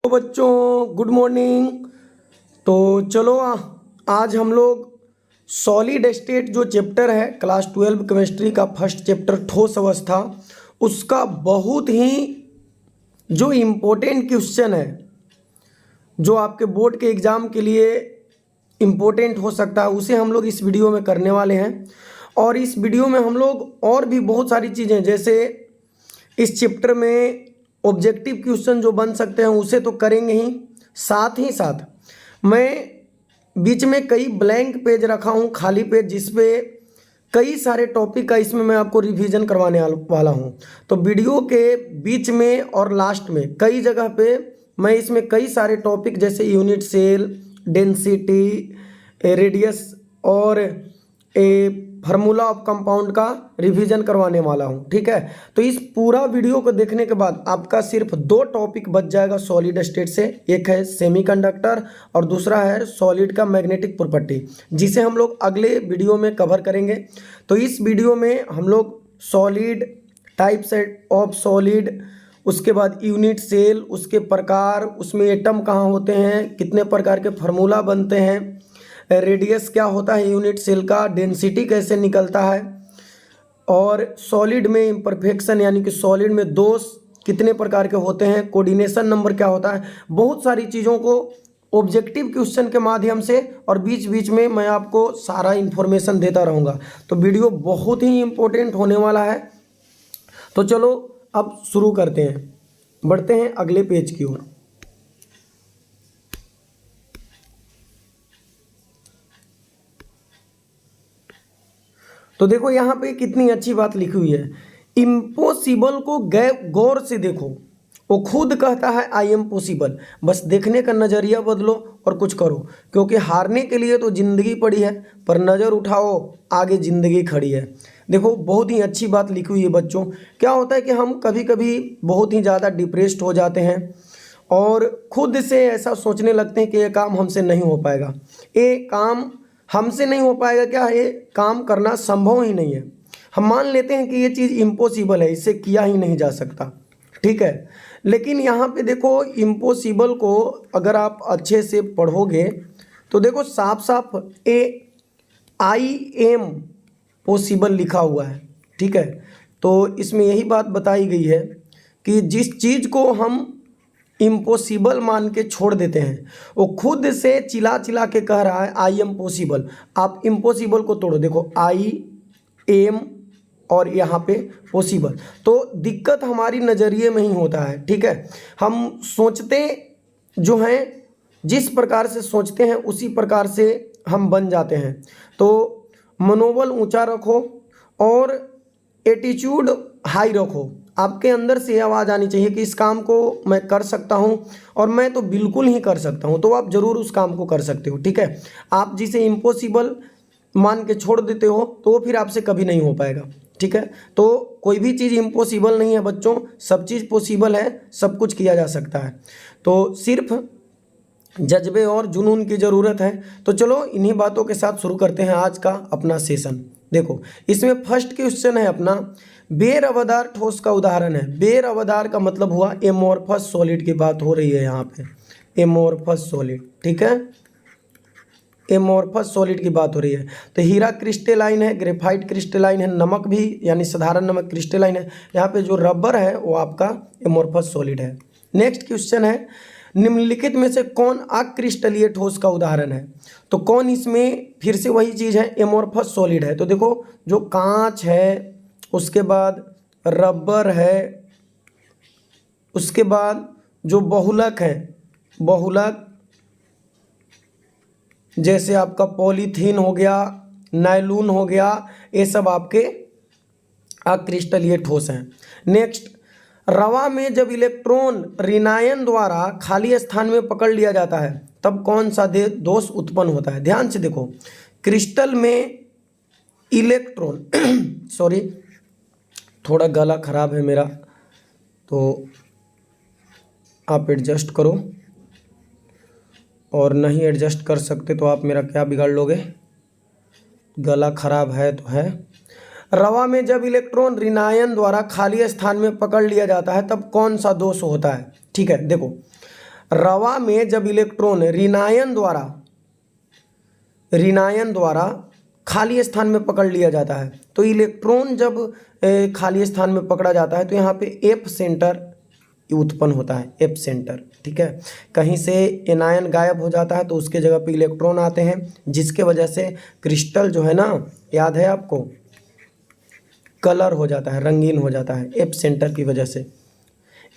तो बच्चों good morning. तो चलो आज हम लोग सॉलिड स्टेट जो चैप्टर है क्लास 12 केमिस्ट्री का फर्स्ट चैप्टर ठोस अवस्था, उसका बहुत ही जो इम्पोर्टेंट क्वेश्चन है जो आपके बोर्ड के एग्ज़ाम के लिए इम्पोर्टेंट हो सकता है उसे हम लोग इस वीडियो में करने वाले हैं। और इस वीडियो में हम लोग और भी बहुत सारी चीज़ें जैसे इस चैप्टर में ऑब्जेक्टिव क्वेश्चन जो बन सकते हैं उसे तो करेंगे ही साथ मैं बीच में कई ब्लैंक पेज रखा हूँ, खाली पेज, जिसपे कई सारे टॉपिक का इसमें मैं आपको रिवीजन करवाने वाला हूँ। तो वीडियो के बीच में और लास्ट में कई जगह पे मैं इसमें कई सारे टॉपिक जैसे यूनिट सेल, डेंसिटी, रेडियस और फार्मूला ऑफ कंपाउंड का रिवीजन करवाने वाला हूं। ठीक है, तो इस पूरा वीडियो को देखने के बाद आपका सिर्फ दो टॉपिक बच जाएगा सॉलिड स्टेट से। एक है सेमीकंडक्टर और दूसरा है सॉलिड का मैग्नेटिक प्रॉपर्टी, जिसे हम लोग अगले वीडियो में कवर करेंगे। तो इस वीडियो में हम लोग सॉलिड, टाइप्स ऑफ सॉलिड, उसके बाद यूनिट सेल, उसके प्रकार, उसमें एटम कहाँ होते हैं, कितने प्रकार के फार्मूला बनते हैं, रेडियस क्या होता है यूनिट सेल का, डेंसिटी कैसे निकलता है, और सॉलिड में इम्परफेक्शन यानी कि सॉलिड में दोष कितने प्रकार के होते हैं, कोऑर्डिनेशन नंबर क्या होता है, बहुत सारी चीज़ों को ऑब्जेक्टिव क्वेश्चन के माध्यम से और बीच बीच में मैं आपको सारा इन्फॉर्मेशन देता रहूँगा। तो वीडियो बहुत ही इम्पोर्टेंट होने वाला है। तो चलो अब शुरू करते हैं, बढ़ते हैं अगले पेज की ओर। तो देखो यहाँ पे कितनी अच्छी बात लिखी हुई है, इम्पॉसिबल को गौर से देखो, वो खुद कहता है आई एम पॉसिबल। बस देखने का नज़रिया बदलो और कुछ करो, क्योंकि हारने के लिए तो ज़िंदगी पड़ी है, पर नज़र उठाओ आगे ज़िंदगी खड़ी है। देखो बहुत ही अच्छी बात लिखी हुई है बच्चों। क्या होता है कि हम कभी कभी बहुत ही ज़्यादा डिप्रेस्ड हो जाते हैं और खुद से ऐसा सोचने लगते हैं कि ये काम हमसे नहीं हो पाएगा, ये काम हमसे नहीं हो पाएगा, क्या ये काम करना संभव ही नहीं है। हम मान लेते हैं कि ये चीज़ इम्पॉसिबल है, इसे किया ही नहीं जा सकता। ठीक है, लेकिन यहाँ पे देखो इम्पॉसिबल को अगर आप अच्छे से पढ़ोगे तो देखो साफ साफ आई एम पॉसिबल लिखा हुआ है। ठीक है, तो इसमें यही बात बताई गई है कि जिस चीज़ को हम इम्पॉसिबल मान के छोड़ देते हैं वो खुद से चिल्ला चिल्ला के कह रहा है आई एम पॉसिबल। आप इम्पॉसिबल को तोड़ो, देखो आई एम और यहाँ पे पॉसिबल। तो दिक्कत हमारी नज़रिए में ही होता है। ठीक है, हम सोचते जो हैं जिस प्रकार से सोचते हैं उसी प्रकार से हम बन जाते हैं। तो मनोबल ऊंचा रखो और एटीट्यूड हाई रखो। आपके अंदर से आवाज़ आनी चाहिए कि इस काम को मैं कर सकता हूं और मैं तो बिल्कुल ही कर सकता हूं, तो आप ज़रूर उस काम को कर सकते हो। ठीक है, आप जिसे इम्पॉसिबल मान के छोड़ देते हो तो वो फिर आपसे कभी नहीं हो पाएगा। ठीक है, तो कोई भी चीज़ इम्पॉसिबल नहीं है बच्चों, सब चीज़ पॉसिबल है, सब कुछ किया जा सकता है। तो सिर्फ जज्बे और जुनून की ज़रूरत है। तो चलो इन्हीं बातों के साथ शुरू करते हैं आज का अपना सेशन। देखो इसमें फर्स्ट क्वेश्चन है अपना, बेरवदार ठोस का उदाहरण है। बेरवदार का मतलब हुआ एमोर्फस सॉलिड की बात हो रही है यहाँ पे, एमोर्फस सॉलिड। ठीक है, एमोर्फस सॉलिड की बात हो रही है। तो हीरा क्रिस्टेलाइन है, ग्रेफाइट क्रिस्टेलाइन है, नमक भी यानी साधारण नमक क्रिस्टेलाइन है। यहाँ पे जो रबर है वो आपका एमोर्फस सॉलिड है। नेक्स्ट क्वेश्चन है, निम्नलिखित में से कौन अक्रिस्टलीय ठोस का उदाहरण है। तो कौन, इसमें फिर से वही चीज़ है, एमोर्फस सॉलिड है। तो देखो जो कांच है, उसके बाद रबर है, उसके बाद जो बहुलक है, बहुलक जैसे आपका पॉलीथीन हो गया, नायलून हो गया, ये सब आपके अक्रिस्टलीय ठोस हैं। नेक्स्ट, रवा में जब इलेक्ट्रॉन ऋणायन द्वारा खाली स्थान में पकड़ लिया जाता है तब कौन सा दोष उत्पन्न होता है। ध्यान से देखो, क्रिस्टल में इलेक्ट्रॉन सॉरी थोड़ा गला खराब है मेरा, तो आप एडजस्ट करो, और नहीं एडजस्ट कर सकते तो आप मेरा क्या बिगाड़ लोगे, गला खराब है तो है। रवा में जब इलेक्ट्रॉन ऋणायन द्वारा खाली स्थान में पकड़ लिया जाता है तब कौन सा दोष होता है। ठीक है, देखो रवा में जब इलेक्ट्रॉन ऋणायन द्वारा खाली स्थान में पकड़ लिया जाता है, तो इलेक्ट्रॉन जब खाली स्थान में पकड़ा जाता है तो यहाँ पे एफ सेंटर उत्पन्न होता है, एफ सेंटर। ठीक है, कहीं से एनायन गायब हो जाता है तो उसके जगह पे इलेक्ट्रॉन आते हैं, जिसके वजह से क्रिस्टल जो है ना, याद है आपको, कलर हो जाता है, रंगीन हो जाता है एफ सेंटर की वजह से।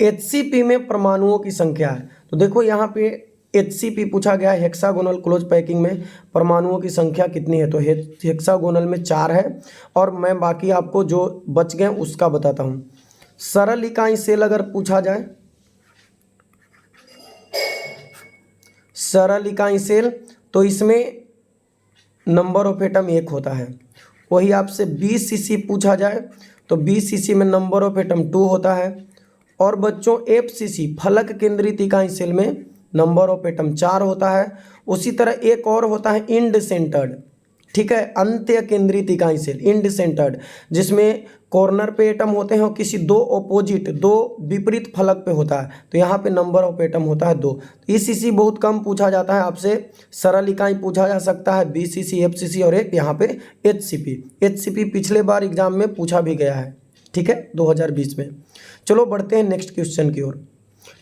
HCP में परमाणुओं की संख्या है, तो देखो यहाँ पे HCP पूछा गया है, हेक्सागोनल क्लोज पैकिंग में परमाणुओं की संख्या कितनी है, तो हेक्सागोनल में 4 है। और मैं बाकी आपको जो बच गए उसका बताता हूँ। सरल इकाई सेल अगर पूछा जाए, सरल इकाई सेल, तो इसमें नंबर ऑफ एटम 1 होता है। वही आपसे 20 cc पूछा जाए तो 20 cc में नंबर ऑफ एटम 2 होता है। और बच्चों FCC फलक केंद्रित इकाई सेल में नंबर ऑफ एटम 4 होता है। उसी तरह एक और होता है इंड सेंटर्ड, ठीक है, अंत्य केंद्रित इकाई सेल, इंड सेंटर्ड, जिसमें कॉर्नर पे एटम होते हैं और किसी दो विपरीत फलक पे होता है, तो यहाँ पे नंबर ऑफ एटम होता है 2। ECC बहुत कम पूछा जाता है आपसे, सरल इकाई पूछा जा सकता है, BCC, FCC और एक यहाँ पे HCP पिछले बार एग्जाम में पूछा भी गया है, ठीक है, 2020 में। चलो बढ़ते हैं नेक्स्ट क्वेश्चन की ओर।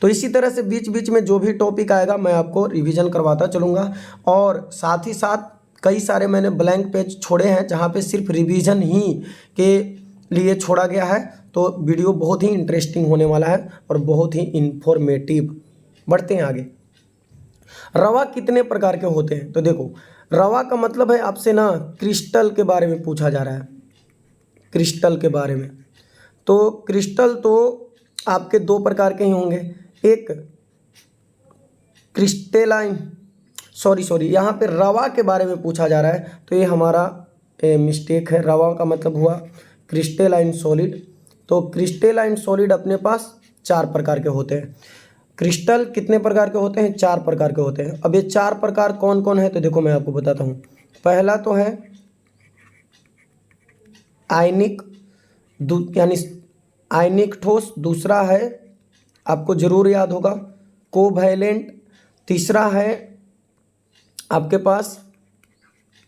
तो इसी तरह से बीच बीच में जो भी टॉपिक आएगा मैं आपको रिवीजन करवाता चलूँगा, और साथ ही साथ कई सारे मैंने ब्लैंक पेज छोड़े हैं जहाँ पे सिर्फ रिवीजन ही के लिए छोड़ा गया है, तो वीडियो बहुत ही इंटरेस्टिंग होने वाला है और बहुत ही इंफॉर्मेटिव। बढ़ते हैं आगे। रवा कितने प्रकार के होते हैं, तो देखो रवा का मतलब है आपसे ना क्रिस्टल के बारे में पूछा जा रहा है, क्रिस्टल के बारे में। तो क्रिस्टल तो आपके 2 प्रकार के ही होंगे, एक क्रिस्टेलाइन, सॉरी यहाँ पे रवा के बारे में पूछा जा रहा है, तो ये हमारा मिस्टेक है। रवा का मतलब हुआ क्रिस्टेलाइन सॉलिड। तो क्रिस्टेलाइन सॉलिड अपने पास 4 प्रकार के होते हैं। क्रिस्टल कितने प्रकार के होते हैं, 4 प्रकार के होते हैं। अब ये 4 प्रकार कौन कौन है, तो देखो मैं आपको बताता हूँ। पहला तो है आयनिक, यानी आयनिक ठोस। दूसरा है, आपको जरूर याद होगा, कोवैलेंट। तीसरा है आपके पास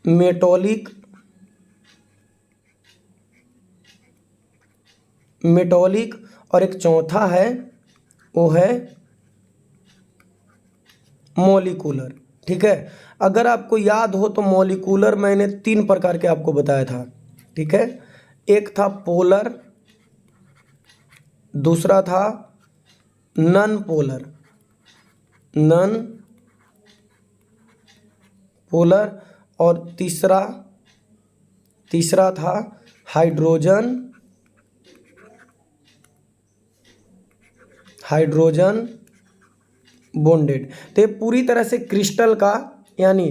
मेटॉलिक, और एक चौथा है वो है मॉलिक्यूलर। ठीक है, अगर आपको याद हो तो मॉलिक्यूलर मैंने 3 प्रकार के आपको बताया था, ठीक है। एक था पोलर, दूसरा था नॉन पोलर, और तीसरा था हाइड्रोजन बॉन्डेड। तो ये पूरी तरह से क्रिस्टल का यानी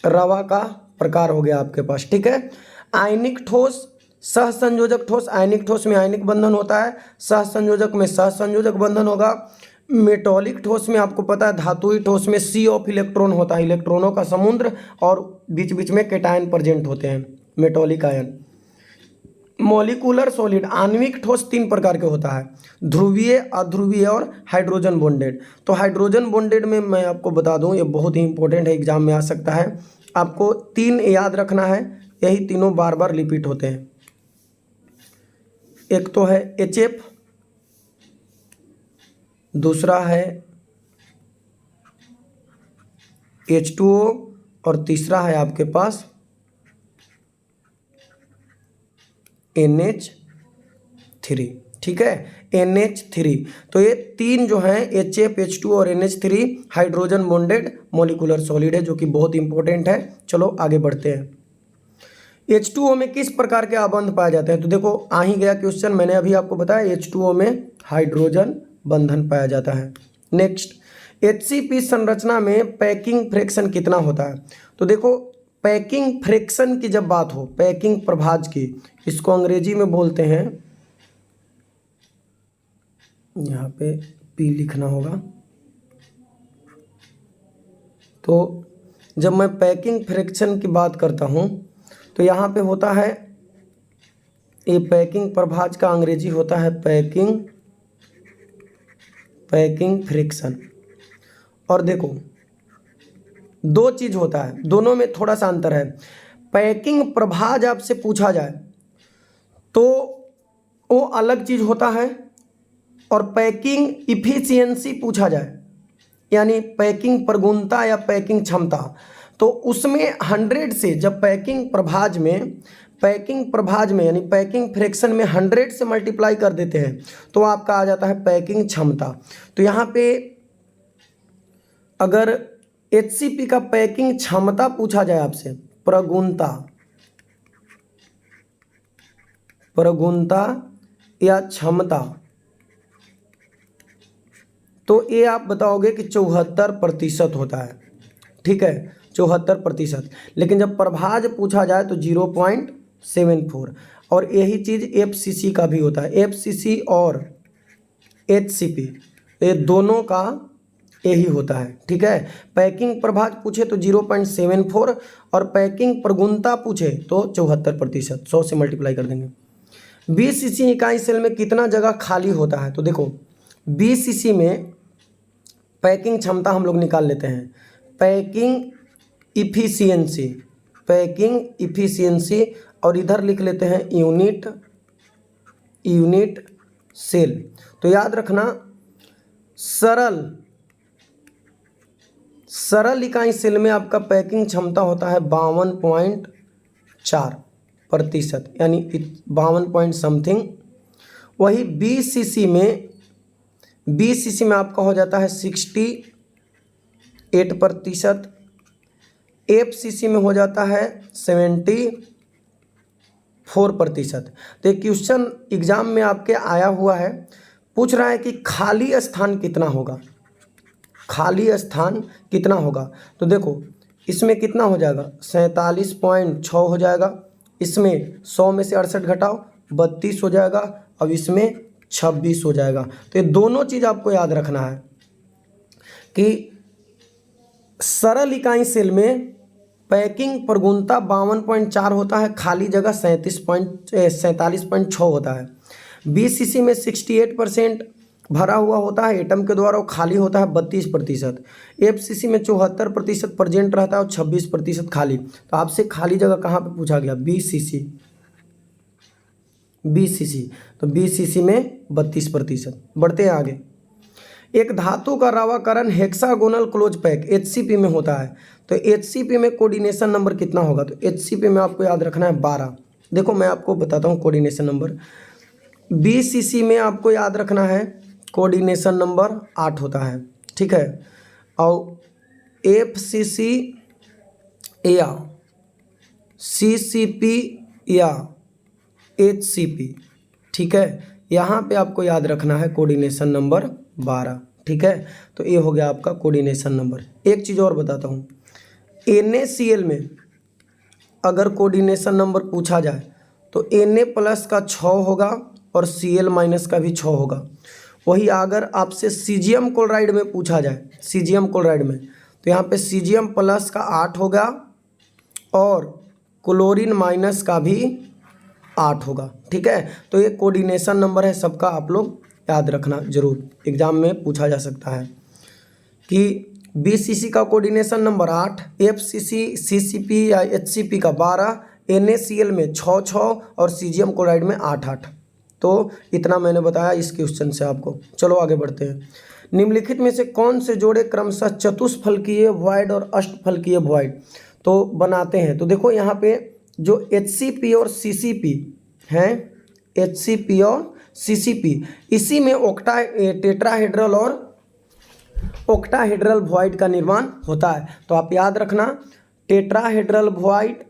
रवा का प्रकार हो गया आपके पास, ठीक है। आयनिक ठोस, सहसंयोजक ठोस, आयनिक ठोस में आयनिक बंधन होता है, सहसंयोजक में सहसंयोजक बंधन होगा। मेटॉलिक ठोस में आपको पता है, धातुई ठोस में सी ऑफ इलेक्ट्रॉन होता है, इलेक्ट्रॉनों का समुद्र, और बीच बीच में कैटायन प्रेजेंट होते हैं, मेटॉलिक आयन। मॉलिक्यूलर सॉलिड, आणविक ठोस 3 प्रकार के होता है, ध्रुवीय, अध्रुवीय और हाइड्रोजन बॉन्डेड। तो हाइड्रोजन बॉन्डेड में मैं आपको बता दूं, ये बहुत ही इंपॉर्टेंट है, एग्जाम में आ सकता है। आपको 3 याद रखना है, यही तीनों बार बार रिपीट होते हैं। एक तो है HF, दूसरा है H2O, और तीसरा है आपके पास NH3, ठीक है, NH3। तो ये 3 जो हैं HF, H2O और NH3 hydrogen bonded molecular solid है, जो कि बहुत इंपॉर्टेंट है। चलो आगे बढ़ते हैं। H2O में किस प्रकार के आबंध पाए जाते हैं, तो देखो आ ही गया क्वेश्चन, मैंने अभी आपको बताया H2O में हाइड्रोजन बंधन पाया जाता है। नेक्स्ट, HCP संरचना में पैकिंग फ्रैक्शन कितना होता है, तो देखो पैकिंग फ्रैक्शन की जब बात हो, पैकिंग प्रभाज की, इसको अंग्रेजी में बोलते हैं, यहाँ पे P लिखना होगा। तो जब मैं पैकिंग फ्रैक्शन की बात करता हूँ तो यहाँ पे होता है, ये पैकिंग प्रभाज का अंग्रेजी होता है पैकिंग पैकिंग फ्रिक्शन। और देखो दो चीज होता है, दोनों में थोड़ा सा अंतर है। पैकिंग प्रभाज आपसे पूछा जाए तो वो अलग चीज होता है, और पैकिंग इफिशियंसी पूछा जाए यानी पैकिंग प्रगुणता या पैकिंग क्षमता, तो उसमें 100 से, जब पैकिंग प्रभाज में यानी पैकिंग फ्रैक्शन में 100 से मल्टीप्लाई कर देते हैं तो आपका आ जाता है पैकिंग क्षमता। तो यहाँ पे अगर एचसीपी का पैकिंग क्षमता पूछा जाए आपसे, प्रगुणता या क्षमता, तो ये आप बताओगे कि 74% होता है। ठीक है, 74%। लेकिन जब प्रभाज पूछा जाए तो 0.74। और यही चीज़ एफसीसी का भी होता है। एफसीसी और एचसीपी ये दोनों का यही होता है। ठीक है, पैकिंग प्रभाज पूछे तो 0.74 और पैकिंग प्रगुणता पूछे तो 74%। 100 से मल्टीप्लाई कर देंगे। बीसीसी इकाई सेल में कितना जगह खाली होता है? तो देखो बीसीसी में पैकिंग क्षमता हम लोग निकाल लेते हैं, पैकिंग इफिशियंसी, और इधर लिख लेते हैं यूनिट सेल। तो याद रखना सरल इकाई सेल में आपका पैकिंग क्षमता होता है 52.4%, यानी 52 पॉइंट समथिंग। वही बीसीसी में आपका हो जाता है 68%, एफसीसी में हो जाता है 74%। तो एक क्वेश्चन एग्जाम में आपके आया हुआ है, पूछ रहा है कि खाली स्थान कितना होगा। तो देखो इसमें कितना हो जाएगा, 47.6 हो जाएगा। इसमें 100 में से 68 घटाओ 32 हो जाएगा, अब इसमें 26 हो जाएगा। तो ये दोनों चीज़ आपको याद रखना है कि सरल इकाई सेल में पैकिंग प्रगुणता 52.4 होता है, खाली जगह 47.6 होता है। बीसीसी में 68% भरा हुआ होता है एटम के द्वारा, और खाली होता है 32%। एफसीसी में 74% प्रेजेंट रहता है और 26% खाली। तो आपसे खाली जगह कहाँ पे पूछा गया? बीसीसी, तो बीसीसी में 32%। बढ़ते हैं आगे। एक धातु का रावाकरण हेक्सागोनल क्लोज पैक एचसीपी में होता है, तो एचसीपी में कोऑर्डिनेशन नंबर कितना होगा? तो एचसीपी में आपको याद रखना है 12। देखो मैं आपको बताता हूँ कोऑर्डिनेशन नंबर। बीसीसी में आपको याद रखना है कोऑर्डिनेशन नंबर 8 होता है। ठीक है, और एफसीसी या सीसीपी या एचसीपी, ठीक है, यहाँ पे आपको याद रखना है कोऑर्डिनेशन नंबर 12। ठीक है, तो ये हो गया आपका कोऑर्डिनेशन नंबर। एक चीज़ और बताता हूँ, NaCl में अगर कोऑर्डिनेशन नंबर पूछा जाए तो Na+ का 6 होगा और Cl- का भी 6 होगा। वही अगर आपसे सीजियम क्लोराइड में पूछा जाए, तो यहाँ पे Cgm+ का 8 होगा और क्लोरीन माइनस का भी 8 होगा। ठीक है, तो ये कोऑर्डिनेशन नंबर है सबका, आप लोग याद रखना जरूर, एग्जाम में पूछा जा सकता है कि बीसीसी का कोऑर्डिनेशन नंबर 8, एफसीसी, सीसीपी या एचसीपी का 12, NaCl में 6 और सीजियम क्लोराइड में 8। तो इतना मैंने बताया इस क्वेश्चन से आपको। चलो आगे बढ़ते हैं। निम्नलिखित में से कौन से जोड़े क्रमशः चतुष्फलकीय वॉइड और अष्टफलकीय वॉइड तो बनाते हैं? तो देखो यहाँ पे जो HCP और CCP हैं, HCP और CCP, इसी में टेट्राहेड्रल और ऑक्टाहेड्रल वॉइड का निर्माण होता है। तो आप याद रखना टेट्राहेड्रल वॉइड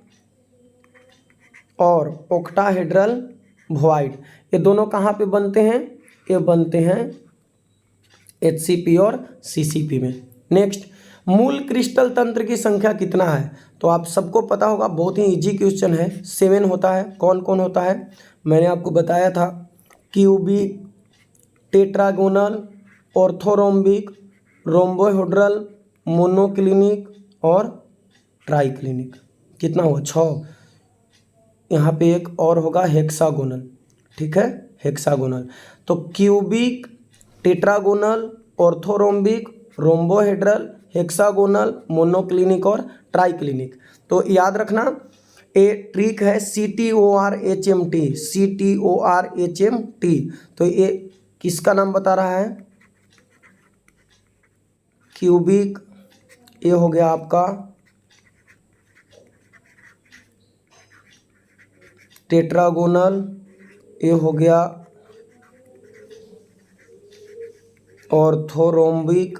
और ऑक्टाहेड्रल वॉइड ये दोनों कहाँ पे बनते हैं? ये बनते हैं HCP और CCP में। नेक्स्ट, मूल क्रिस्टल तंत्र की संख्या कितना है? तो आप सबको पता होगा, बहुत ही इजी क्वेश्चन है, 7 होता है। कौन कौन होता है मैंने आपको बताया था, cubic, tetragonal, orthorhombic, rhombohedral, monoclinic और ट्राइक्लिनिक। कितना हुआ? 6। यहाँ पे एक और होगा हेक्सागोनल। ठीक है, हेक्सागोनल। तो cubic, tetragonal, orthorhombic, rhombohedral, hexagonal, monoclinic और ट्राइक्लिनिक। तो याद रखना ए ट्रिक है CTORHMT, CTORHMT। तो ये किसका नाम बता रहा है? क्यूबिक। ये हो गया आपका टेट्रागोनल, ये हो गया ऑर्थोरोम्बिक,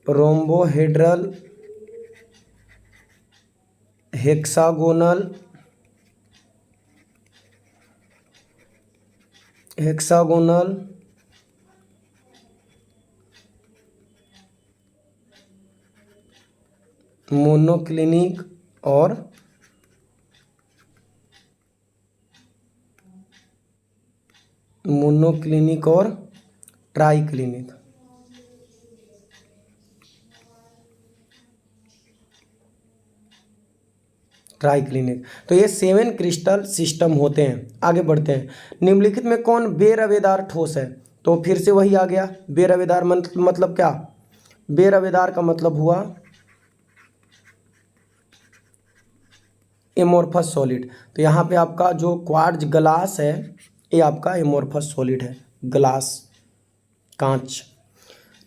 रोम्बोहेड्रल, हेक्सागोनल, मोनोक्लिनिक और ट्राइक्लिनिक। तो ये 7 क्रिस्टल सिस्टम होते हैं। आगे बढ़ते हैं। निम्नलिखित में कौन बेरवेदार ठोस है? तो फिर से वही आ गया। बेरवेदार मतलब क्या? बेरवेदार का मतलब हुआ एमोर्फस सॉलिड। तो यहाँ पे आपका जो क्वार्ट्ज ग्लास है ये आपका एमोर्फस सॉलिड है, ग्लास, कांच।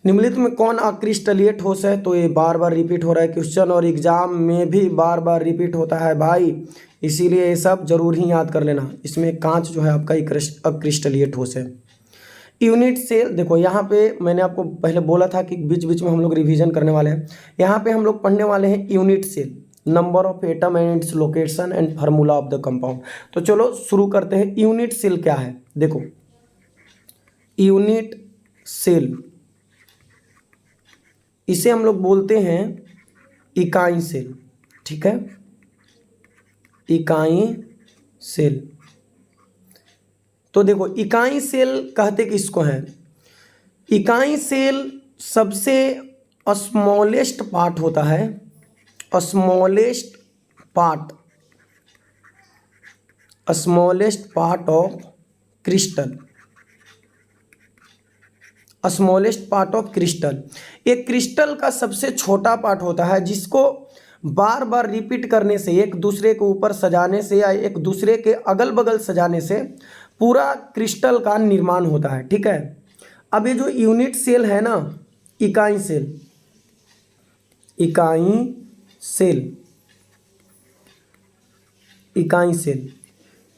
निम्नलिखित में कौन अक्रिस्टलीय ठोस है? तो ये बार बार रिपीट हो रहा है क्वेश्चन, और एग्जाम में भी बार बार रिपीट होता है भाई, इसीलिए ये सब जरूर ही याद कर लेना। इसमें कांच जो है आपका अक्रिस्टलीय ठोस है। यूनिट सेल, देखो यहाँ पे मैंने आपको पहले बोला था कि बीच बीच में हम लोग रिवीजन करने वाले हैं। यहाँ पे हम लोग पढ़ने वाले हैं unit cell, number of atom and its location and formula of the compound. तो चलो शुरू करते हैं। यूनिट सेल क्या है? देखो यूनिट सेल, इसे हम लोग बोलते हैं इकाई सेल। ठीक है, इकाई सेल। तो देखो इकाई सेल कहते किसको हैं? इकाई सेल सबसे स्मॉलेस्ट पार्ट होता है, smallest part of crystal, smallest part of crystal. ये क्रिस्टल का सबसे छोटा पार्ट होता है, जिसको बार बार रिपीट करने से, एक दूसरे के ऊपर सजाने से या एक दूसरे के अगल बगल सजाने से पूरा क्रिस्टल का निर्माण होता है। ठीक है, अब ये जो यूनिट सेल है ना, इकाई सेल,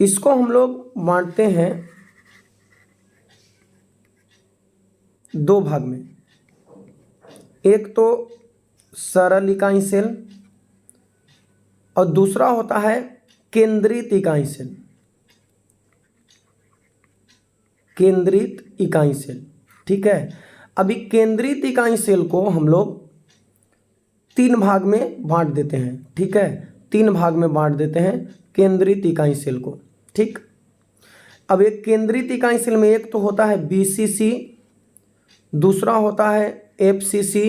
इसको हम लोग बांटते हैं 2 भाग में। एक तो सरल इकाई सेल और दूसरा होता है केंद्रित इकाई सेल। ठीक है, अभी केंद्रित इकाई सेल को हम लोग 3 भाग में बांट देते हैं। ठीक है, 3 भाग में बांट देते हैं केंद्रित इकाई सेल को। ठीक, अब एक केंद्रित इकाई सेल में एक तो होता है BCC, दूसरा होता है FCC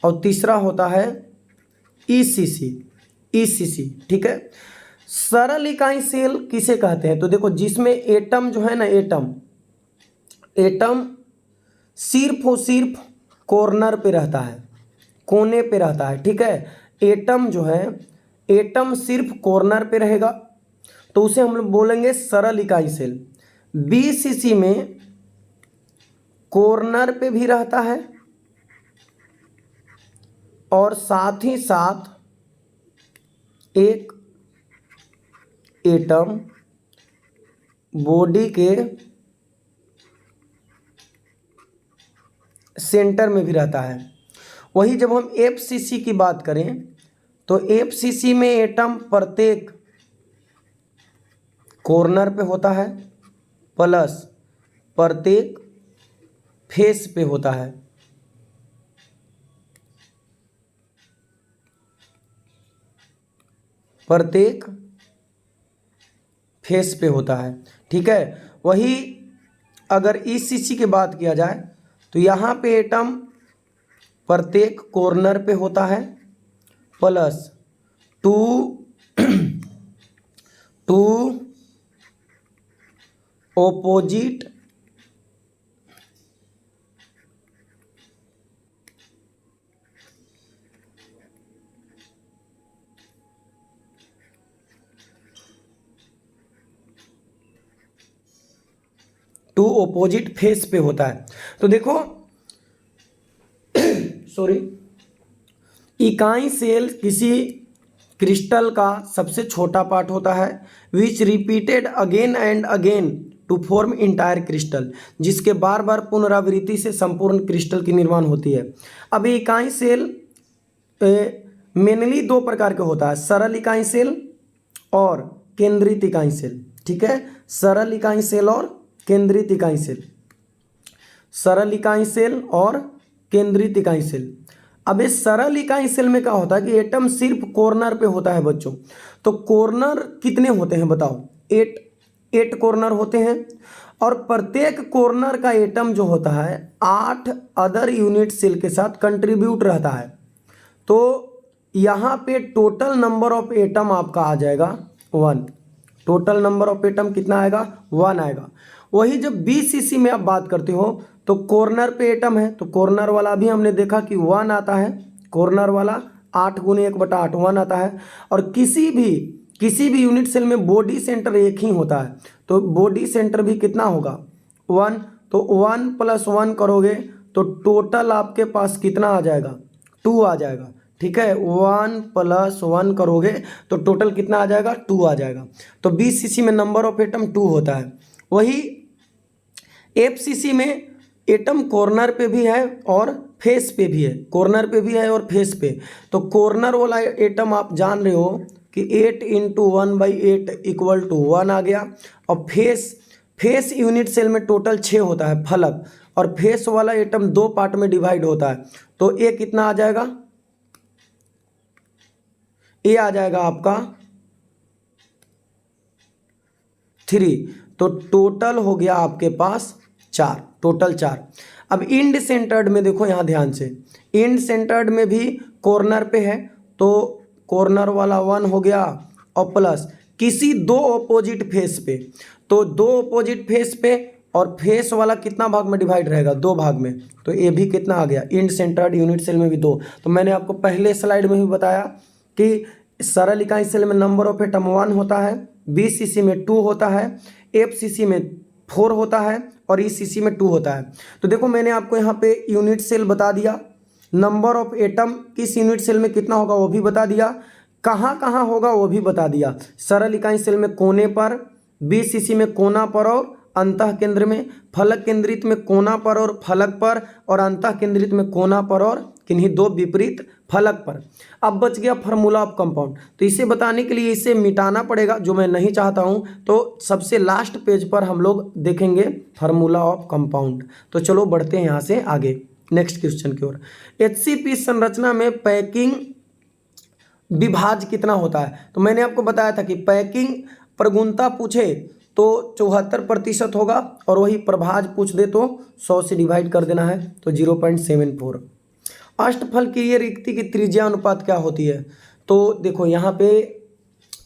और तीसरा होता है ECC। ठीक है, सरल इकाई सेल किसे कहते हैं? तो देखो जिसमें एटम जो है ना, एटम सिर्फ और सिर्फ कॉर्नर पे रहता है, कोने पे रहता है। ठीक है, एटम जो है, एटम सिर्फ कॉर्नर पे रहेगा, तो उसे हम लोग बोलेंगे सरल इकाई सेल। BCC में कॉर्नर पे भी रहता है और साथ ही साथ एक एटम बॉडी के सेंटर में भी रहता है। वही जब हम FCC की बात करें तो FCC में एटम प्रत्येक कॉर्नर पे होता है प्लस प्रत्येक फेस पे होता है। प्रत्येक फेस पे होता है। ठीक है, वही अगर ECC की बात किया जाए तो यहाँ पे एटम प्रत्येक कॉर्नर पे होता है प्लस टू ऑपोजिट फेस पे होता है। तो देखो सॉरी, इकाई सेल किसी क्रिस्टल का सबसे छोटा पार्ट होता है which repeated again and again to form entire crystal, जिसके बार बार पुनरावृत्ति से संपूर्ण क्रिस्टल की निर्माण होती है। अब ये इकाई सेल मेनली दो प्रकार के होता है, सरल इकाई सेल और केंद्रित इकाई सेल। ठीक है, सरल इकाई सेल और केंद्रित इकाई सेल, सरल इकाई सेल और केंद्रित इकाई सेल। अब इस सरल इकाई सेल में क्या होता है कि एटम सिर्फ कॉर्नर पे होता है बच्चों। तो कॉर्नर कितने होते हैं बताओ? 8 कॉर्नर होते हैं, और प्रत्येक कॉर्नर का एटम जो होता है 8 अदर यूनिट सेल के साथ कंट्रीब्यूट रहता है। तो यहाँ पे टोटल नंबर ऑफ एटम आपका आ जाएगा 1। टोटल नंबर ऑफ एटम कितना आएगा? 1 आएगा। वही जब BCC में आप बात करते हो तो कॉर्नर पे एटम है, तो कॉर्नर वाला भी हमने देखा कि 1 आता है। कॉर्नर वाला 8 गुने 1/8 1 आता है। और किसी भी यूनिट सेल में बॉडी सेंटर एक ही होता है, तो बॉडी सेंटर भी कितना होगा? 1। तो 1 + 1 करोगे तो टोटल आपके पास कितना आ जाएगा? 2 आ जाएगा। ठीक है, 1 + 1 करोगे तो टोटल कितना आ जाएगा? 2 आ जाएगा। तो BCC में नंबर ऑफ एटम 2 होता है। वही FCC में एटम कॉर्नर पे भी है और फेस पे भी है, कॉर्नर पे भी है और फेस पे। तो कॉर्नर वाला एटम आप जान रहे हो कि 8 × 1/8 = 1 आ गया। और फेस यूनिट सेल में टोटल 6 होता है फलक, और फेस वाला एटम 2 पार्ट में डिवाइड होता है। तो ये कितना आ जाएगा? ये आ जाएगा आपका 3। तो टोटल हो गया आपके पास 4, टोटल 4। अब इंड सेंटर्ड में देखो, यहाँ ध्यान से, इंड सेंटर्ड में भी कॉर्नर पे है, तो कॉर्नर वाला 1 हो गया, और प्लस किसी 2 ऑपोजिट फेस पे, तो 2 ऑपोजिट फेस पे, और फेस वाला कितना भाग में डिवाइड रहेगा? 2 भाग में। तो ये भी कितना आ गया? इंड सेंटर्ड यूनिट सेल में भी 2। तो मैंने आपको पहले स्लाइड में भी बताया कि सरल इकाई सेल में नंबर ऑफ एटम 1 होता है, BCC में 2 होता है, FCC में 4 होता है, और ECC में 2 होता है। तो देखो मैंने आपको यहाँ पे यूनिट सेल बता दिया, नंबर ऑफ एटम किस यूनिट सेल में कितना होगा वो भी बता दिया, कहाँ कहाँ होगा वो भी बता दिया। सरल इकाई सेल में कोने पर, BCC में कोना पर और अंतः केंद्र में, फलक केंद्रित में कोना पर और फलक पर, और अंतः केंद्रित में कोना पर और किन्हीं 2 विपरीत फलक पर। अब बच गया फार्मूला ऑफ कंपाउंड। तो इसे बताने के लिए इसे मिटाना पड़ेगा, जो मैं नहीं चाहता हूं। तो सबसे लास्ट पेज पर हम लोग देखेंगे फार्मूला ऑफ कंपाउंड। तो चलो बढ़ते हैं यहाँ से आगे नेक्स्ट क्वेश्चन की ओर। HCP संरचना में पैकिंग विभाज्य कितना होता है? तो मैंने आपको बताया था कि पैकिंग प्रगुणता पूछे तो 74% होगा, और वही प्रभाज्य पूछ दे तो 100 से डिवाइड कर देना है, तो 0.74। अष्टफल की ये रिक्ति की त्रिज्या अनुपात क्या होती है? तो देखो यहाँ पे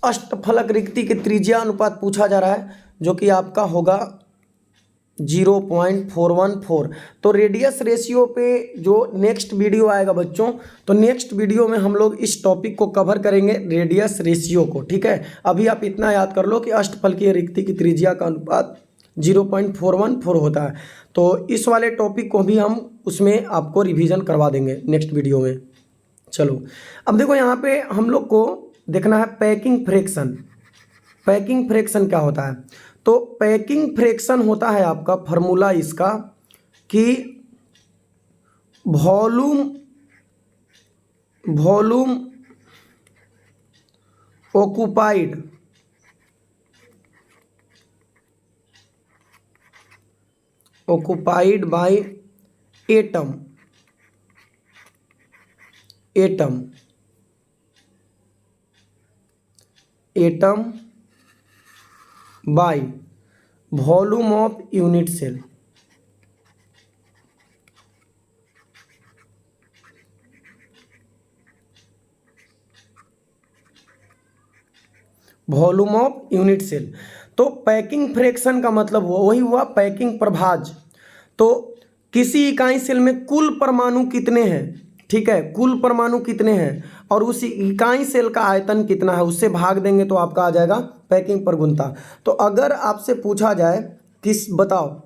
अष्टफलक रिक्ति की त्रिज्या अनुपात पूछा जा रहा है, जो कि आपका होगा 0.414। तो रेडियस रेशियो पे जो नेक्स्ट वीडियो आएगा बच्चों, तो नेक्स्ट वीडियो में हम लोग इस टॉपिक को कवर करेंगे, रेडियस रेशियो को। ठीक है, अभी आप इतना याद कर लो कि अष्टफलकीय रिक्ति की त्रिज्या का अनुपात 0.414 होता है। तो इस वाले टॉपिक को भी हम उसमें आपको रिवीजन करवा देंगे नेक्स्ट वीडियो में। चलो अब देखो यहाँ पे हम लोग को देखना है पैकिंग फ्रैक्शन। पैकिंग फ्रैक्शन क्या होता है? तो पैकिंग फ्रैक्शन होता है आपका फार्मूला इसका कि volume occupied by atom by volume of unit cell. Volume of unit cell. तो पैकिंग फ्रैक्शन का मतलब हुआ वही हुआ पैकिंग प्रभाज। तो किसी इकाई सेल में कुल परमाणु कितने हैं, ठीक है, कुल परमाणु कितने हैं और उस इकाई सेल का आयतन कितना है उससे भाग देंगे तो आपका आ जाएगा पैकिंग प्रगुणता। तो अगर आपसे पूछा जाए किस बताओ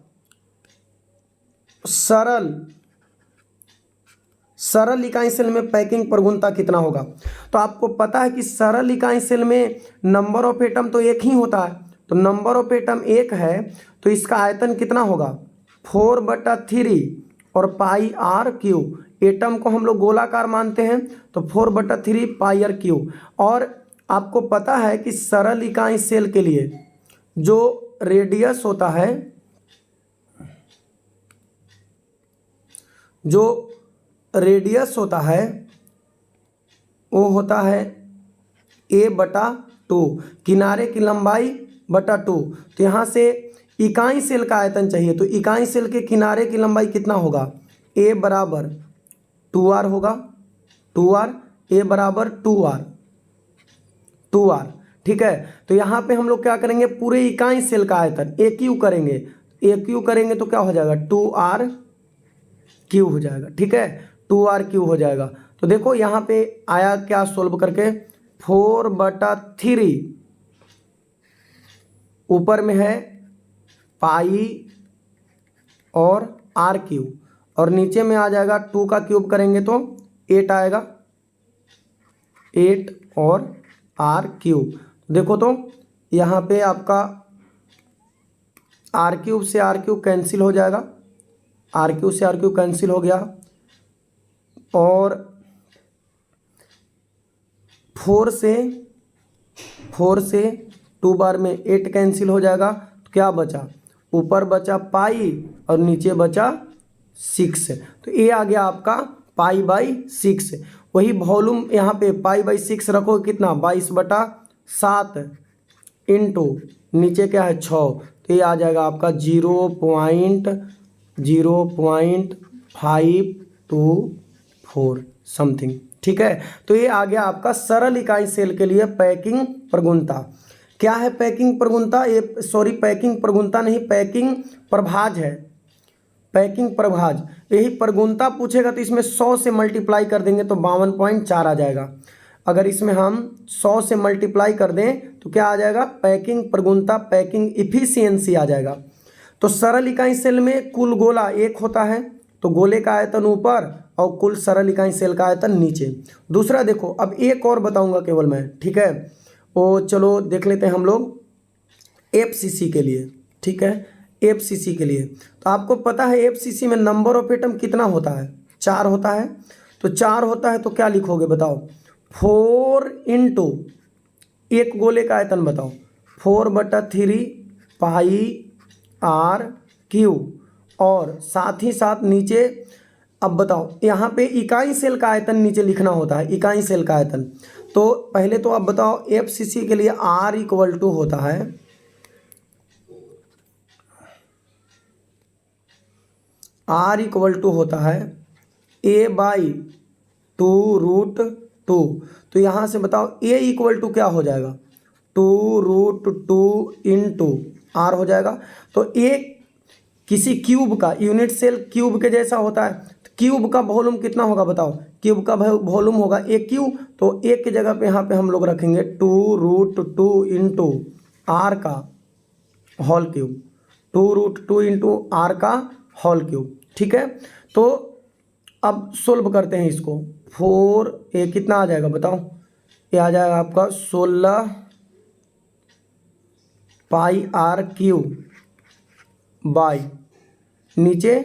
सरल इकाई सेल में पैकिंग प्रगुणता कितना होगा, तो आपको पता है कि सरल इकाई सेल में नंबर ऑफ एटम तो एक ही होता है, तो नंबर ऑफ एटम एक है तो इसका आयतन कितना होगा 4/3 और पाई आर क्यू। एटम को हम लोग गोलाकार मानते हैं तो 4/3 पाई आर क्यू। और आपको पता है कि सरल इकाई सेल के लिए जो रेडियस होता है, जो रेडियस होता है वो होता है a/2, किनारे की लंबाई बटा 2। तो यहाँ से इकाई सेल का आयतन चाहिए तो इकाई सेल के किनारे की लंबाई कितना होगा a बराबर 2r होगा, 2r, a बराबर 2r, ठीक है। तो यहाँ पे हम लोग क्या करेंगे पूरे इकाई सेल का आयतन AQ करेंगे, AQ करेंगे तो क्या हो जाएगा 2r³ हो जाएगा, ठीक है, 2r³ हो जाएगा। तो देखो यहाँ पे आया क्या सोल्व करके 4/3 ऊपर में है पाई और r³ और नीचे में आ जाएगा 2 का क्यूब करेंगे तो 8 आएगा, 8 और r³। देखो तो यहाँ पे आपका r³ से r³ कैंसिल हो जाएगा, r³ से r³ कैंसिल हो गया और 4 से 2 बार में 8 कैंसिल हो जाएगा तो क्या बचा, ऊपर बचा पाई और नीचे बचा 6। तो ये आ गया आपका पाई/6। वही वॉल्यूम यहाँ पे पाई/6 रखो कितना 22/7 इंटू नीचे क्या है 6, तो ये आ जाएगा आपका 0.0524 समथिंग, ठीक है। तो ये आ गया आपका सरल इकाई सेल के लिए पैकिंग प्रगुणता। क्या है पैकिंग प्रगुणता, ये पैकिंग प्रगुणता नहीं, पैकिंग प्रभाज है, पैकिंग प्रभाज। यही प्रगुणता पूछेगा तो इसमें 100 से मल्टीप्लाई कर देंगे तो 52.4 आ जाएगा। अगर इसमें हम 100 से मल्टीप्लाई कर दें तो क्या आ जाएगा पैकिंग प्रगुणता, पैकिंग इफिशियंसी आ जाएगा। तो सरल इकाई सेल में कुल गोला एक होता है तो गोले का आयतन ऊपर और कुल सरल इकाई सेल का आयतन नीचे। दूसरा देखो अब एक और बताऊंगा केवल मैं, ठीक है, वो चलो देख लेते हैं हम लोग FCC के लिए, ठीक है, FCC के लिए। तो आपको पता है FCC में नंबर ऑफ एटम कितना होता है 4 होता है, तो 4 होता है तो क्या लिखोगे बताओ 4 इंटू एक गोले का आयतन बताओ 4/3 पाई r³ और साथ ही साथ नीचे अब बताओ यहाँ पे इकाई सेल का आयतन नीचे लिखना होता है, इकाई सेल का आयतन। तो पहले तो आप बताओ FCC के लिए R = होता है A/2√2। तो यहाँ से बताओ A = क्या हो जाएगा 2√2 इंटू R हो जाएगा। तो A किसी क्यूब का यूनिट सेल क्यूब के जैसा होता है, तो क्यूब का वॉल्यूम कितना होगा बताओ, क्यूब का वॉल्यूम होगा AQ। तो एक की जगह पे यहाँ पे हम लोग रखेंगे 2√2 इंटू R का होल क्यूब, 2√2 इंटू R का होल क्यूब, ठीक है। तो अब सोल्व करते हैं इसको 4 ये कितना आ जाएगा बताओ, ये आ जाएगा आपका 16 पाई r³ बाई नीचे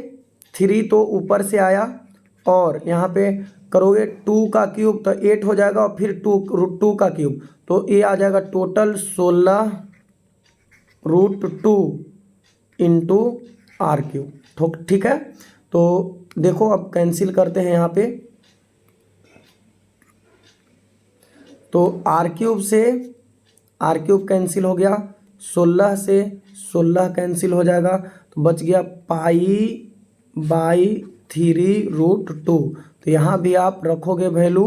3 तो ऊपर से आया और यहाँ पे करोगे 2 का क्यूब तो 8 हो जाएगा और फिर 2√2 का क्यूब तो ये आ जाएगा टोटल 16√2 इंटू r³, ठीक है। तो देखो अब कैंसिल करते हैं यहाँ पे, तो r³ से r³ कैंसिल हो गया, 16 से 16 कैंसिल हो जाएगा तो बच गया पाई/3√2। तो यहाँ भी आप रखोगे वैल्यू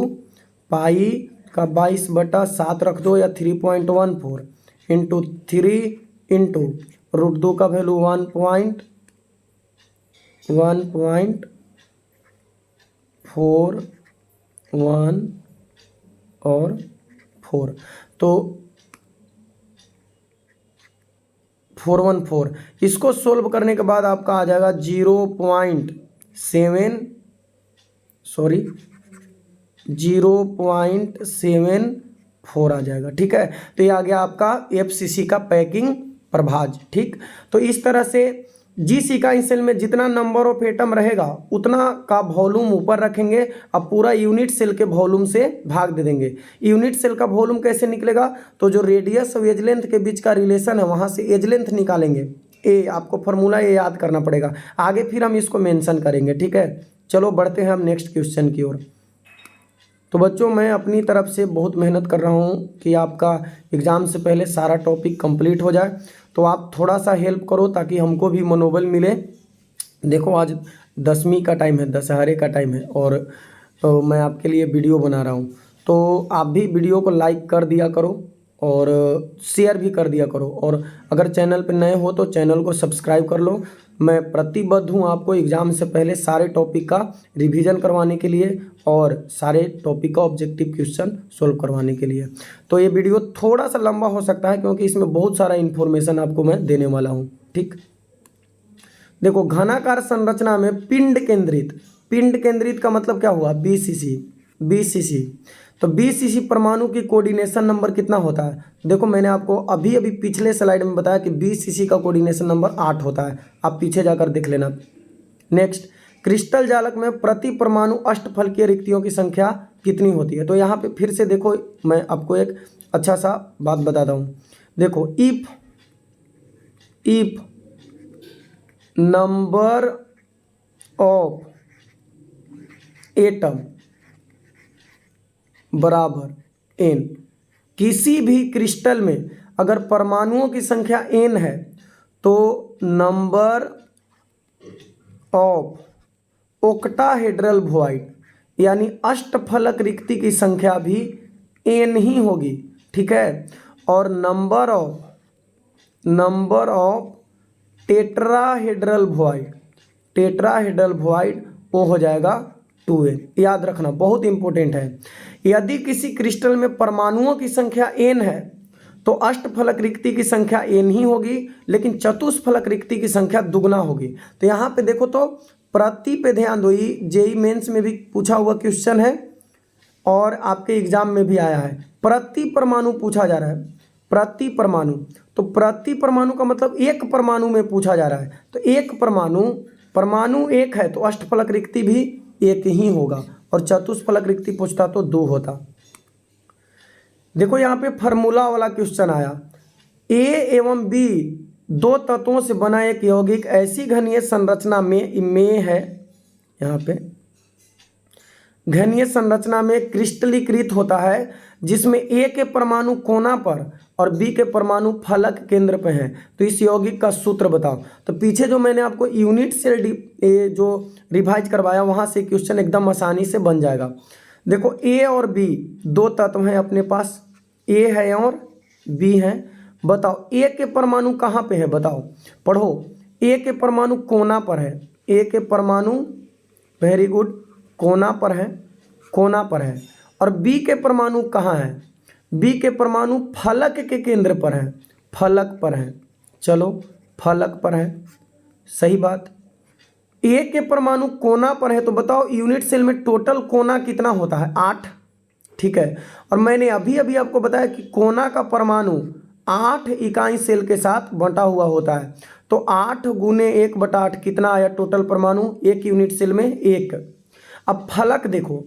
पाई का 22/7 रख दो, या 3.14 इंटू 3 इंटू √2 का वैल्यू 1.41 और 4, तो 414। इसको सोल्व करने के बाद आपका आ जाएगा 0.74 आ जाएगा। ठीक है, तो ये आ गया आपका FCC का पैकिंग प्रभाज। ठीक, तो इस तरह से जिस इकाई सेल में जितना नंबर ऑफ एटम रहेगा उतना का वॉल्यूम ऊपर रखेंगे, अब पूरा यूनिट सेल के वॉल्यूम से भाग दे देंगे। यूनिट सेल का वॉल्यूम कैसे निकलेगा, तो जो रेडियस और एज लेंथ के बीच का रिलेशन है वहाँ से एज लेंथ निकालेंगे। आपको फॉर्मूला ये याद करना पड़ेगा, आगे फिर हम इसको मेंशन करेंगे। ठीक है, चलो बढ़ते हैं हम नेक्स्ट क्वेश्चन की ओर। तो बच्चों, मैं अपनी तरफ से बहुत मेहनत कर रहा हूँ कि आपका एग्ज़ाम से पहले सारा टॉपिक कंप्लीट हो जाए, तो आप थोड़ा सा हेल्प करो ताकि हमको भी मनोबल मिले। देखो, आज 10वीं का टाइम है, दशहरे का टाइम है, और तो मैं आपके लिए वीडियो बना रहा हूँ, तो आप भी वीडियो को लाइक कर दिया करो और शेयर भी कर दिया करो, और अगर चैनल पर नए हो तो चैनल को सब्सक्राइब कर लो। मैं प्रतिबद्ध हूँ आपको एग्ज़ाम से पहले सारे टॉपिक का रिवीजन करवाने के लिए और सारे टॉपिक का ऑब्जेक्टिव क्वेश्चन सोल्व करवाने के लिए। तो ये वीडियो थोड़ा सा लंबा हो सकता है क्योंकि इसमें बहुत सारा इन्फॉर्मेशन आपको मैं देने वाला हूँ। ठीक, देखो, घनाकार संरचना में पिंड केंद्रित का मतलब क्या हुआ, BCC। तो BCC परमाणु की कोऑर्डिनेशन नंबर कितना होता है? देखो, मैंने आपको अभी पिछले स्लाइड में बताया कि BCC का कोऑर्डिनेशन नंबर 8 होता है, आप पीछे जाकर देख लेना। नेक्स्ट, क्रिस्टल जालक में प्रति परमाणु अष्टफलकीय रिक्तियों की संख्या कितनी होती है? तो यहाँ पे फिर से देखो, मैं आपको एक अच्छा सा बात बताता हूँ। देखो, इफ नंबर ऑफ एटम बराबर n, किसी भी क्रिस्टल में अगर परमाणुओं की संख्या n है तो नंबर ऑफ ओक्टाहेड्रल वॉइड यानी अष्टफलक रिक्ति की संख्या भी n ही होगी। ठीक है, और नंबर ऑफ टेट्राहेड्रल वॉइड वो हो जाएगा 2n। याद रखना, बहुत इंपॉर्टेंट है। यदि किसी क्रिस्टल में परमाणुओं की संख्या n है तो अष्टफलक रिक्ति की संख्या n ही होगी, लेकिन चतुष्फलक रिक्ति की संख्या दुगना होगी। तो यहाँ पे देखो, तो प्रति पे ध्यान दो, जेई मेंस में भी पूछा हुआ क्वेश्चन है और आपके एग्जाम में भी आया है। प्रति परमाणु पूछा जा रहा है, प्रति परमाणु, तो प्रति परमाणु का मतलब एक परमाणु में पूछा जा रहा है। तो एक परमाणु एक है तो अष्टफलक रिक्ति भी एक ही होगा, और चतुष्फलक रिक्ति पूछता तो 2 होता। देखो, यहाँ पे फार्मूला वाला क्वेश्चन आया, A एवं B दो तत्वों से बना एक यौगिक ऐसी घनीय संरचना में है, यहाँ पे घनीय संरचना में क्रिस्टलीकृत होता है जिसमें A के परमाणु कोना पर और B के परमाणु फलक केंद्र पे हैं। तो इस यौगिक का सूत्र बताओ। तो पीछे जो मैंने आपको यूनिट सेल जो रिवाइज करवाया वहाँ से क्वेश्चन एकदम आसानी से बन जाएगा। देखो, A और B दो तत्व हैं अपने पास, A है और B है। बताओ A के परमाणु कहाँ पे है, बताओ, पढ़ो। A के परमाणु कोना पर है, A के परमाणु वेरी गुड कोना पर है, और B के परमाणु कहाँ है, B के परमाणु फलक के केंद्र पर है, फलक पर है। चलो, फलक पर है, सही बात। A के परमाणु कोना पर है, तो बताओ यूनिट सेल में टोटल कोना कितना होता है, 8। ठीक है, और मैंने अभी आपको बताया कि कोना का परमाणु 8 इकाई सेल के साथ बंटा हुआ होता है। तो 8 गुने 1/8 कितना आया टोटल परमाणु एक यूनिट सेल में, 1। अब फलक देखो,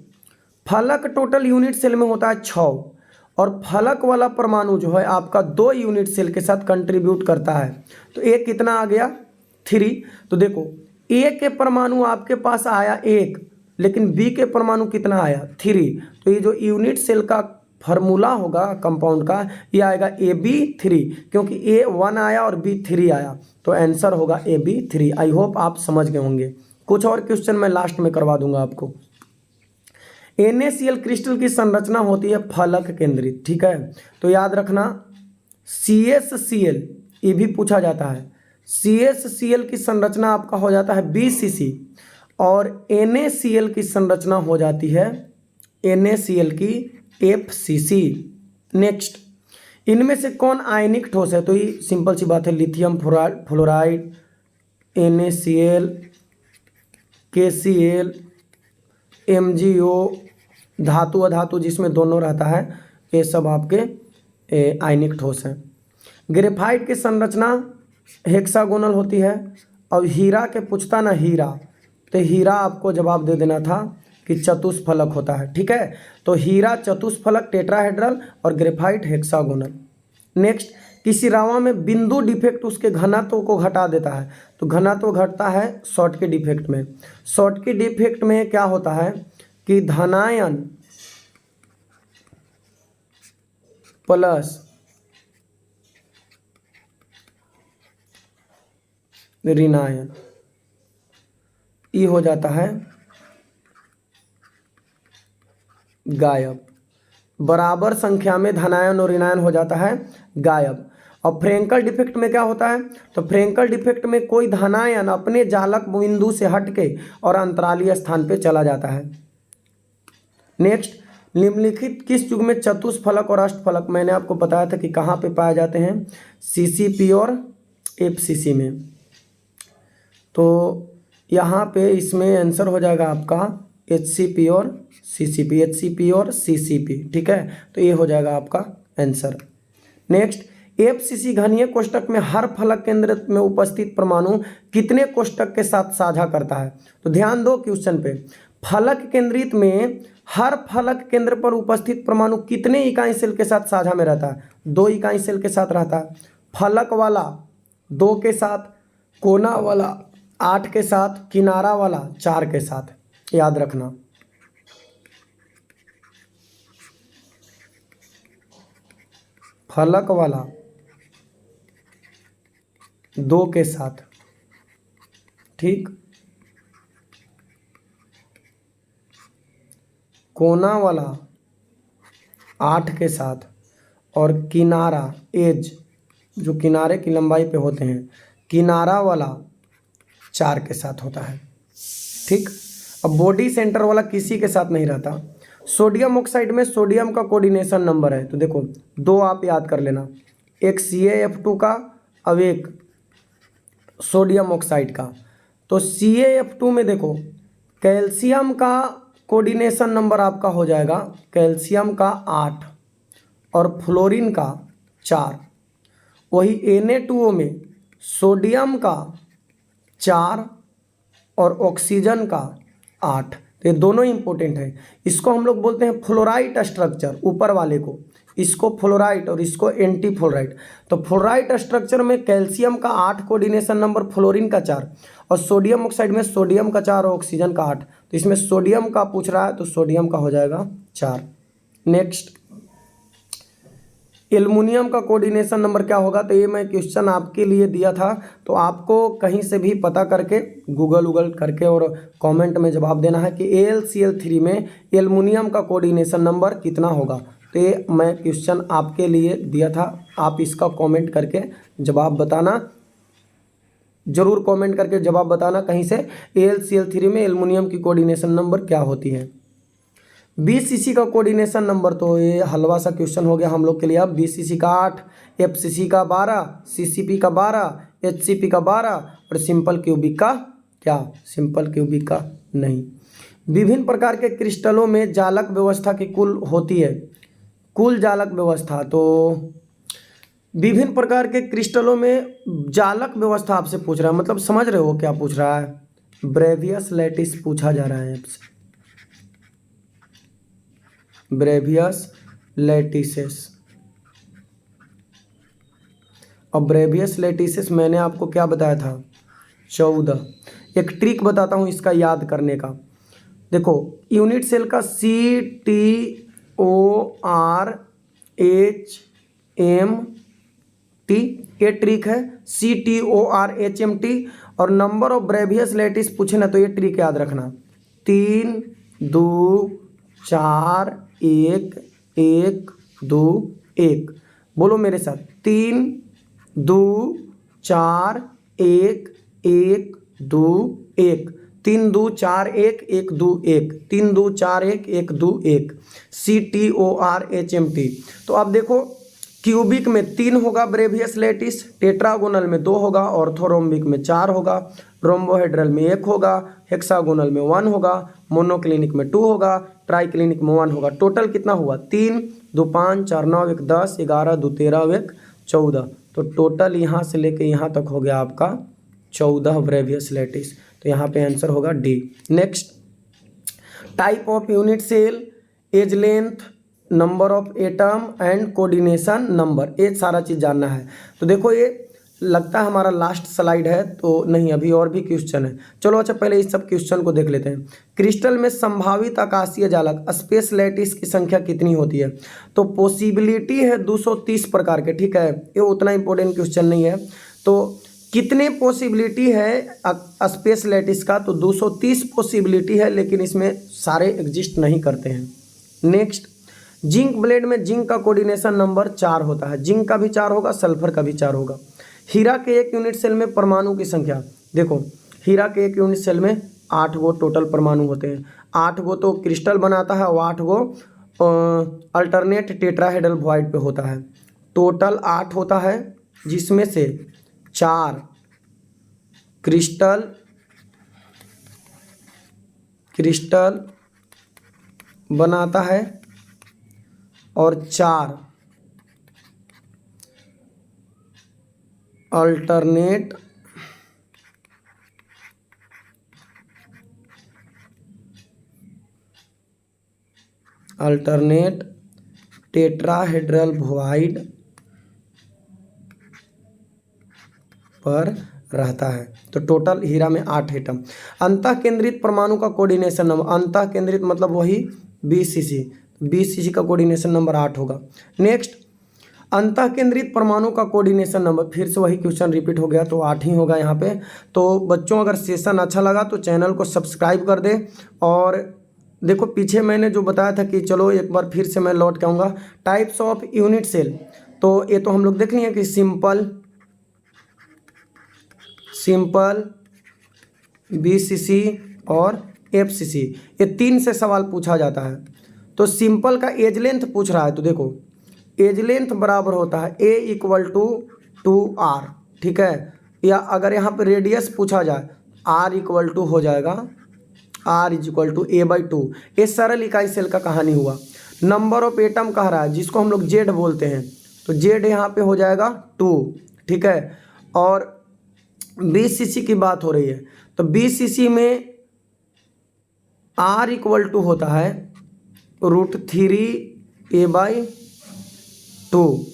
फलक टोटल यूनिट सेल में होता है 6, और फलक वाला परमाणु जो है आपका 2 यूनिट सेल के साथ कंट्रीब्यूट करता है। तो एक कितना आ गया, 3। तो देखो, A के परमाणु आपके पास आया 1, लेकिन B के परमाणु कितना आया, 3। तो ये जो यूनिट सेल का फार्मूला होगा कंपाउंड का, ये आएगा AB3, क्योंकि A 1 आया और B 3 आया, तो आंसर होगा AB3। आई होप आप समझ गए होंगे। कुछ और क्वेश्चन मैं लास्ट में करवा दूंगा आपको। NaCl क्रिस्टल की संरचना होती है फलक केंद्रित, ठीक है। तो याद रखना CsCl ये भी पूछा जाता है। CsCl की संरचना आपका हो जाता है BCC और NaCl की संरचना हो जाती है NaCl की FCC। नेक्स्ट, इनमें से कौन आयनिक ठोस है? तो ये सिंपल सी बात है, lithium fluoride, NaCl, KCl, MgO, धातु अधातु जिसमें दोनों रहता है, ये सब आपके आयनिक ठोस हैं। ग्रेफाइट की संरचना हेक्सागोनल होती है। और हीरा के पूछता ना, हीरा, तो हीरा आपको जवाब दे देना था कि चतुष्फलक होता है, ठीक है। तो हीरा चतुष्फलक टेट्राहेड्रल और ग्रेफाइट हेक्सागोनल। नेक्स्ट, किसी रावा में बिंदु डिफेक्ट उसके घनत्व को घटा देता है। तो घनत्व घटता है शॉर्टकी डिफेक्ट में। शॉर्टकी डिफेक्ट में क्या होता है कि धनायन प्लस ऋणायन ये हो जाता है गायब। बराबर संख्या में धनायन और ऋणायन हो जाता है गायब। और फ्रेंकल डिफेक्ट में क्या होता है? तो फ्रेंकल डिफेक्ट में कोई धनायन अपने जालक बिंदु से हटके और अंतरालीय स्थान पे चला जाता है। नेक्स्ट, निम्नलिखित किस युग में चतुष्फलक और अष्टफलक, मैंने आपको बताया था कि कहाँ पे पाए जाते हैं, CCP और FCC में। तो यहाँ पे इसमें आंसर हो जाएगा आपका HCP और CCP, HCP और CCP, ठीक है। तो ये हो जाएगा आपका आंसर। नेक्स्ट, FCC घनीय कोष्टक में हर फलक केंद्र में उपस्थित परमाणु कितने कोष्टक के साथ साझा करता है? तो ध्यान दो क्वेश्चन पे, फलक केंद्रित में हर फलक केंद्र पर उपस्थित परमाणु कितने इकाई सेल के साथ साझा में रहता है? 2 इकाई सेल के साथ रहता है। फलक वाला 2 के साथ, कोना वाला 8 के साथ, किनारा वाला 4 के साथ, याद रखना। फलक वाला 2 के साथ, ठीक, कोना वाला 8 के साथ और किनारा एज जो किनारे की लंबाई पे होते हैं, किनारा वाला 4 के साथ होता है, ठीक। अब बॉडी सेंटर वाला किसी के साथ नहीं रहता। सोडियम ऑक्साइड में सोडियम का कोऑर्डिनेशन नंबर है, तो देखो 2 आप याद कर लेना, एक CaF2 का अब एक सोडियम ऑक्साइड का। तो CaF2 में देखो कैल्शियम का कोऑर्डिनेशन नंबर आपका हो जाएगा, कैल्शियम का 8 और फ्लोरीन का 4। वही Na2O में सोडियम का 4 और ऑक्सीजन का 8। तो ये दोनों इंपॉर्टेंट है। इसको हम लोग बोलते हैं फ्लोराइट स्ट्रक्चर, ऊपर वाले को, इसको फ्लोराइट और इसको एंटी फ्लोराइट। तो फ्लोराइट स्ट्रक्चर में कैल्शियम का 8 कोऑर्डिनेशन नंबर, फ्लोरीन का 4 और सोडियम ऑक्साइड में सोडियम का 4 और ऑक्सीजन का 8। तो इसमें सोडियम का पूछ रहा है तो सोडियम का हो जाएगा 4। नेक्स्ट, एल्युमिनियम का कोऑर्डिनेशन नंबर क्या होगा? तो ये मैं क्वेश्चन आपके लिए दिया था, तो आपको कहीं से भी पता करके गूगल करके और कमेंट में जवाब देना है कि AlCl3 में एल्युमिनियम का कोऑर्डिनेशन नंबर कितना होगा। तो ये मैं क्वेश्चन आपके लिए दिया था, आप इसका कमेंट करके जवाब बताना, जरूर कमेंट करके जवाब बताना कहीं से AlCl3 में एल्युमिनियम की कोऑर्डिनेशन नंबर क्या होती है। BCC का कोऑर्डिनेशन नंबर, तो ये हलवा सा क्वेश्चन हो गया हम लोग के लिए। अब BCC का 8, FCC का 12, CCP का 12, HCP का 12 और सिंपल क्यूबिक का क्या? सिंपल क्यूबिक का नहीं। विभिन्न प्रकार के क्रिस्टलों में जालक व्यवस्था की कुल होती है, कुल जालक व्यवस्था। तो विभिन्न प्रकार के क्रिस्टलों में जालक व्यवस्था आपसे पूछ रहा है, मतलब समझ रहे हो क्या पूछ रहा है? ब्रेवियस लैटिस पूछा जा रहा है आपसे, ब्रेवियस लैटिसेस। और ब्रेवियस लैटिसेस मैंने आपको क्या बताया था? 14। एक ट्रिक बताता हूँ इसका याद करने का। देखो यूनिट सेल का CTORHMT, ये ट्रिक है CTORHMT। और नंबर ऑफ ब्रेवियस लैटिस पूछे ना तो ये ट्रिक याद रखना, 3, 2, 4 1 1 2 1। बोलो मेरे साथ, 3 2 4 1 1 2 1। 3 2 4 1 1 2 1। 3 2 4 1 1 2 1। CTORHMT। तो अब देखो, क्यूबिक में 3 होगा ब्रेवियस लेटिस, टेट्रागोनल में 2 होगा, ऑर्थोरोम्बिक में 4 होगा, रोम्बोहेड्रल में 1 होगा, हेक्सागोनल में 1 होगा, मोनोक्लिनिक में 2 होगा, ट्राइक्लिनिक में 1 होगा। टोटल कितना हुआ? 3 2 5 4 9 1 10 11 2 13 1 14। तो टोटल यहाँ से लेके यहाँ तक हो गया आपका 14 ब्रेवियस लेटिस। तो यहाँ पे आंसर होगा D. Next, type of unit cell, edge length, number of atom and coordination number, ये सारा चीज़ जानना है। तो देखो, ये लगता है हमारा लास्ट स्लाइड है, तो नहीं, अभी और भी क्वेश्चन है। चलो अच्छा, पहले इस सब क्वेश्चन को देख लेते हैं। क्रिस्टल में संभावित आकाशीय जालक स्पेस लैटिस की संख्या कितनी होती है? तो पॉसिबिलिटी है 230 प्रकार के, ठीक है, ये उतना इंपॉर्टेंट क्वेश्चन नहीं है। तो कितने पॉसिबिलिटी है स्पेस लैटिस का? तो 230 पॉसिबिलिटी है, लेकिन इसमें सारे एग्जिस्ट नहीं करते हैं। नेक्स्ट, जिंक ब्लेड में जिंक का कोऑर्डिनेशन नंबर 4 होता है। जिंक का भी 4 होगा, सल्फर का भी 4 होगा। हीरा के एक यूनिट सेल में परमाणु की संख्या, देखो, हीरा के एक यूनिट सेल में 8 गो टोटल परमाणु होते हैं। 8 गो तो क्रिस्टल बनाता है, और 8 गो अल्टरनेट टेट्राहेड्रल वॉइड पे होता है। टोटल 8 होता है, जिसमें से 4 क्रिस्टल बनाता है और 4 अल्टरनेट टेट्राहेड्रल वॉइड पर रहता है। तो टोटल हीरा में 8 एटम। अंतः केंद्रित परमाणु का कोऑर्डिनेशन नंबर, अंतः केंद्रित मतलब वही BCC का कोऑर्डिनेशन नंबर 8 होगा। नेक्स्ट, अंतः केंद्रित परमाणु का कोऑर्डिनेशन नंबर, फिर से वही क्वेश्चन रिपीट हो गया, तो 8 ही होगा यहाँ पे। तो बच्चों, अगर सेशन अच्छा लगा तो चैनल को सब्सक्राइब कर दे। और देखो, पीछे मैंने जो बताया था कि चलो एक बार फिर से मैं लौट के आऊँगा। टाइप्स ऑफ यूनिट सेल, तो ये तो हम लोग देख लिए कि सिंपल BCC और FCC, ये 3 से सवाल पूछा जाता है। तो सिंपल का एज लेंथ पूछ रहा है, तो देखो, एज लेंथ बराबर होता है A = 2R, ठीक है। या अगर यहाँ पे रेडियस पूछा जाए, R = हो जाएगा R = A/2। ये सरल इकाई सेल का कहानी हुआ। नंबर ऑफ एटम कह रहा है, जिसको हम लोग Z बोलते हैं, तो Z यहाँ पे हो जाएगा 2, ठीक है। और BCC की बात हो रही है, तो BCC में R = होता है √3A/2।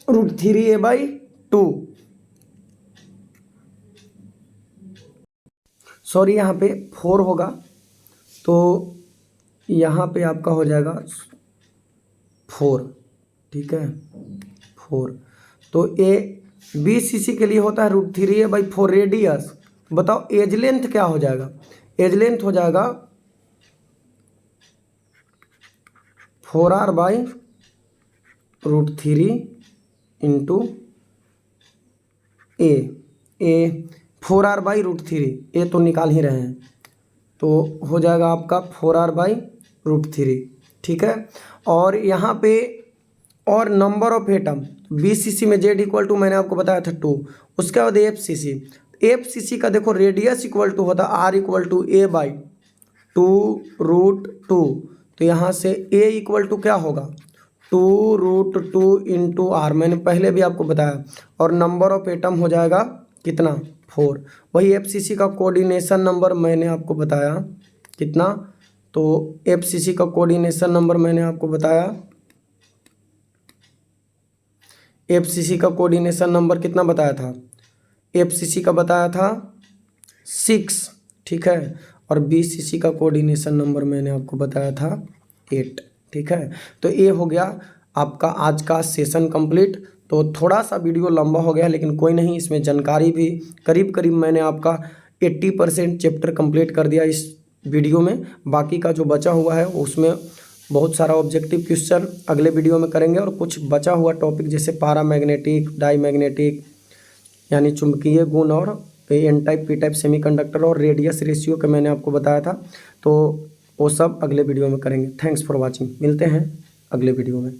√3A/2, सॉरी, यहाँ पे 4 होगा, तो यहाँ पे आपका हो जाएगा 4, ठीक है, 4। तो BCC के लिए होता है √3A/4 रेडियस। बताओ एज लेंथ क्या हो जाएगा? एज लेंथ हो जाएगा 4R/√3 इंटू A 4R/√3, ये तो निकाल ही रहे हैं, तो हो जाएगा आपका 4R/√3, ठीक है। और यहाँ पे और नंबर ऑफ एटम, BCC में Z = मैंने आपको बताया था 2। उसके बाद FCC का देखो, रेडियस = होता है R = A/2√2। तो यहाँ से A = क्या होगा? 2√2 इंटू R, मैंने पहले भी आपको बताया। और नंबर ऑफ एटम हो जाएगा कितना? 4। वही FCC का कोऑर्डिनेशन नंबर मैंने आपको बताया कितना? तो FCC का कोऑर्डिनेशन नंबर मैंने आपको बताया, FCC का कोऑर्डिनेशन नंबर कितना बताया था? FCC का बताया था 6, ठीक है। और BCC का कोऑर्डिनेशन नंबर मैंने आपको बताया था 8, ठीक है। तो ये हो गया आपका आज का सेशन कंप्लीट। तो थोड़ा सा वीडियो लंबा हो गया, लेकिन कोई नहीं, इसमें जानकारी भी करीब करीब मैंने आपका 80% चैप्टर कंप्लीट कर दिया इस वीडियो में। बाकी का जो बचा हुआ है उसमें बहुत सारा ऑब्जेक्टिव क्वेश्चन अगले वीडियो में करेंगे, और कुछ बचा हुआ टॉपिक जैसे पैरामैग्नेटिक, डाईमैग्नेटिक यानी चुंबकीय गुण, और N type, P type semiconductor, और रेडियस रेशियो का मैंने आपको बताया था, तो वो सब अगले वीडियो में करेंगे। Thanks for watching. मिलते हैं अगले वीडियो में।